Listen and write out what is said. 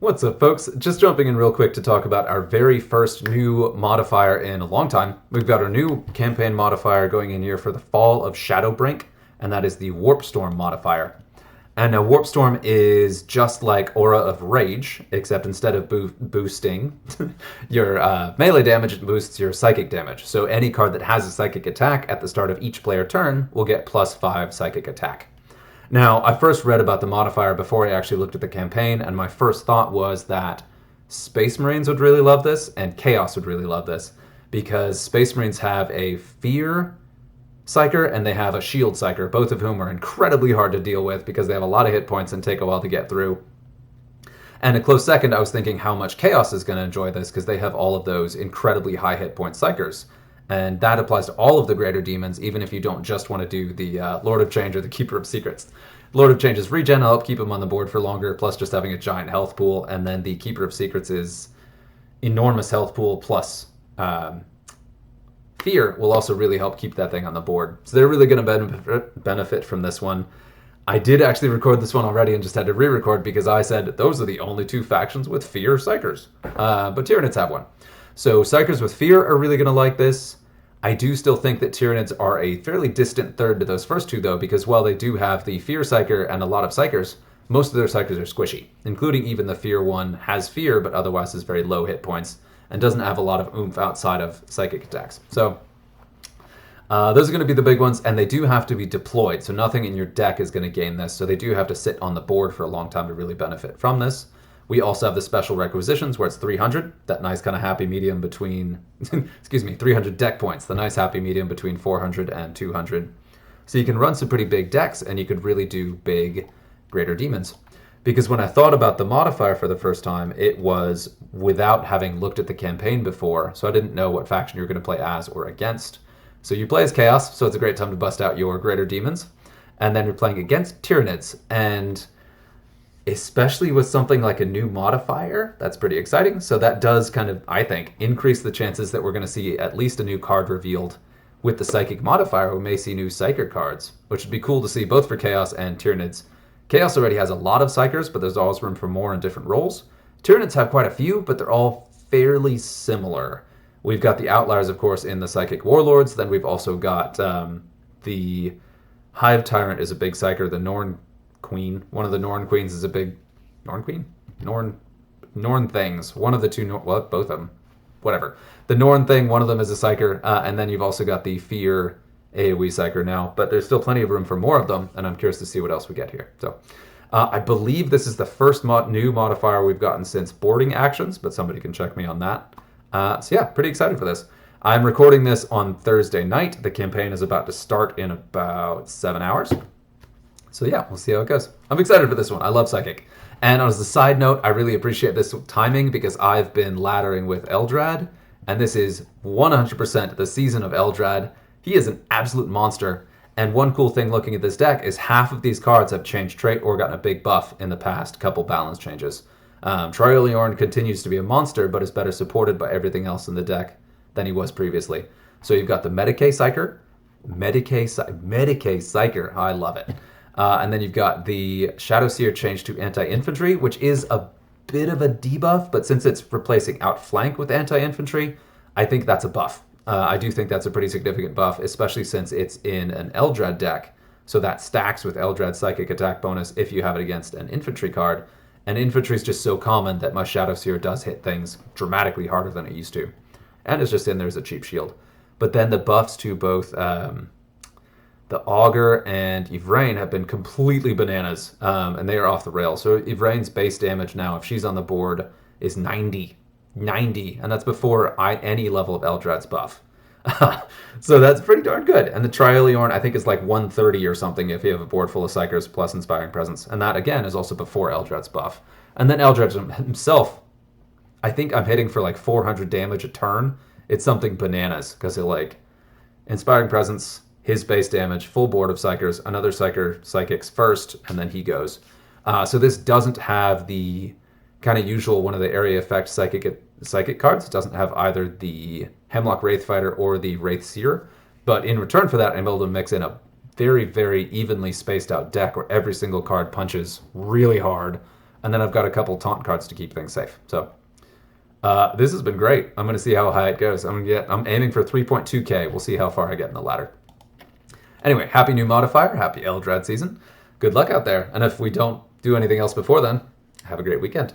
What's up, folks? Just jumping in real quick to talk about our very first new modifier in a long time. We've got our new campaign modifier going in here for the Fall of Shadowbrink, and that is the Warp Storm modifier. And now Warp Storm is just like Aura of Rage, except instead of boosting your melee damage, it boosts your psychic damage. So any card that has a psychic attack at the start of each player turn will get +5 psychic attack. Now, I first read about the modifier before I actually looked at the campaign, and my first thought was that Space Marines would really love this, and Chaos would really love this, because Space Marines have a Fear Psyker and they have a Shield Psyker, both of whom are incredibly hard to deal with because they have a lot of hit points and take a while to get through. And a close second, I was thinking how much Chaos is going to enjoy this, because they have all of those incredibly high hit point Psykers. And that applies to all of the greater demons, even if you don't just want to do the Lord of Change or the Keeper of Secrets. Lord of Change is regen, help keep them on the board for longer, plus just having a giant health pool. And then the Keeper of Secrets is enormous health pool, plus Fear will also really help keep that thing on the board. So they're really going to benefit from this one. I did actually record this one already and just had to re-record because I said those are the only two factions with Fear Psykers. But Tyranids have one. So Psykers with Fear are really going to like this. I do still think that Tyranids are a fairly distant third to those first two, though, because while they do have the Fear Psyker and a lot of Psykers, most of their Psykers are squishy, including even the Fear one has Fear, but otherwise has very low hit points and doesn't have a lot of oomph outside of psychic attacks. So those are going to be the big ones, and they do have to be deployed, so nothing in your deck is going to gain this, so they do have to sit on the board for a long time to really benefit from this. We also have the special requisitions where it's 300, that nice kind of happy medium between, 300 deck points, the nice happy medium between 400 and 200. So you can run some pretty big decks, and you could really do big greater demons. Because when I thought about the modifier for the first time, it was without having looked at the campaign before, so I didn't know what faction you were going to play as or against. So you play as Chaos, so it's a great time to bust out your greater demons. And then you're playing against Tyranids, and especially with something like a new modifier, that's pretty exciting. So that does kind of, I think, increase the chances that we're going to see at least a new card revealed with the Psychic modifier. We may see new Psyker cards, which would be cool to see both for Chaos and Tyranids. Chaos already has a lot of Psykers, but there's always room for more in different roles. Tyranids have quite a few, but they're all fairly similar. We've got the outliers, of course, in the Psychic Warlords. Then we've also got the Hive Tyrant is a big Psyker, the Norn Queen. One of the Norn Queens is a big... Norn Queen? Norn things. One of the two... Well, both of them. Whatever. The Norn thing, one of them is a Psyker. And then you've also got the Fear AoE Psyker now. But there's still plenty of room for more of them. And I'm curious to see what else we get here. So I believe this is the first new modifier we've gotten since boarding actions. But somebody can check me on that. So yeah, pretty excited for this. I'm recording this on Thursday night. The campaign is about to start in about 7 hours. So yeah, we'll see how it goes. I'm excited for this one. I love Psychic. And as a side note, I really appreciate this timing because I've been laddering with Eldrad, and this is 100% the season of Eldrad. He is an absolute monster. And one cool thing looking at this deck is half of these cards have changed trait or gotten a big buff in the past couple balance changes. Trioliorn continues to be a monster, but is better supported by everything else in the deck than he was previously. So you've got the Medicae Psyker. Medicae Psyker. I love it. And then you've got the Shadowseer changed to anti-infantry, which is a bit of a debuff, but since it's replacing outflank with anti-infantry, I think that's a buff. I do think that's a pretty significant buff, especially since it's in an Eldrad deck. So that stacks with Eldrad's psychic attack bonus if you have it against an infantry card. And infantry is just so common that my Shadowseer does hit things dramatically harder than it used to. And it's just in there as a cheap shield. But then the buffs to both the Augur and Yvraine have been completely bananas, and they are off the rails. So Yvraine's base damage now, if she's on the board, is 90. 90, and that's before any level of Eldrad's buff. So that's pretty darn good. And the Trioliorn, I think, is like 130 or something if you have a board full of Psykers plus Inspiring Presence. And that, again, is also before Eldrad's buff. And then Eldrad himself, I think I'm hitting for like 400 damage a turn. It's something bananas, because he'll like Inspiring Presence, his base damage, full board of Psykers, another Psyker Psychics first, and then he goes. So this doesn't have the kind of usual one of the area effect psychic cards. It doesn't have either the Hemlock Wraithfighter or the Wraith Seer, but in return for that, I'm able to mix in a very, very evenly spaced out deck where every single card punches really hard, and then I've got a couple taunt cards to keep things safe. So this has been great. I'm going to see how high it goes. I'm aiming for 3.2k. We'll see how far I get in the ladder. Anyway, happy new Modifier, happy Eldrad season. Good luck out there, and if we don't do anything else before then, have a great weekend.